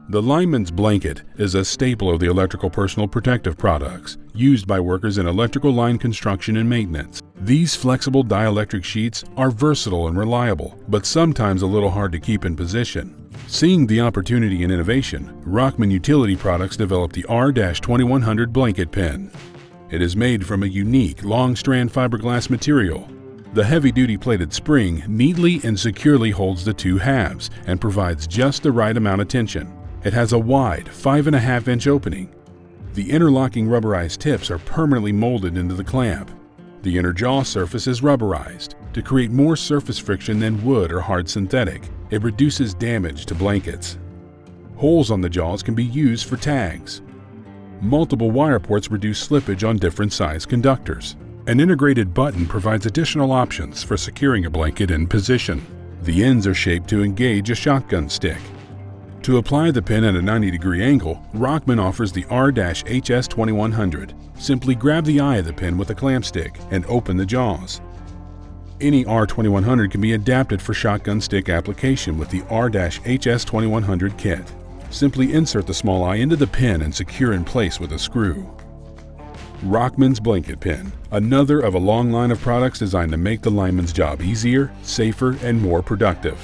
The lineman's blanket is a staple of the electrical personal protective products used by workers in electrical line construction and maintenance. These flexible dielectric sheets are versatile and reliable, but sometimes a little hard to keep in position. Seeing the opportunity in innovation, Rauckman Utility Products developed the R-2100 blanket pin. It is made from a unique long-strand fiberglass material. The heavy-duty plated spring neatly and securely holds the two halves and provides just the right amount of tension. It has a wide 5.5-inch opening. The interlocking rubberized tips are permanently molded into the clamp. The inner jaw surface is rubberized to create more surface friction than wood or hard synthetic. It reduces damage to blankets. Holes on the jaws can be used for tags. Multiple wire ports reduce slippage on different size conductors. An integrated button provides additional options for securing a blanket in position. The ends are shaped to engage a shotgun stick. To apply the pin at a 90-degree angle, Rauckman offers the R-HS2100. Simply grab the eye of the pin with a clamp stick and open the jaws. Any R-2100 can be adapted for shotgun stick application with the R-HS2100 kit. Simply insert the small eye into the pin and secure in place with a screw. Rauckman's blanket pin, another of a long line of products designed to make the lineman's job easier, safer, and more productive.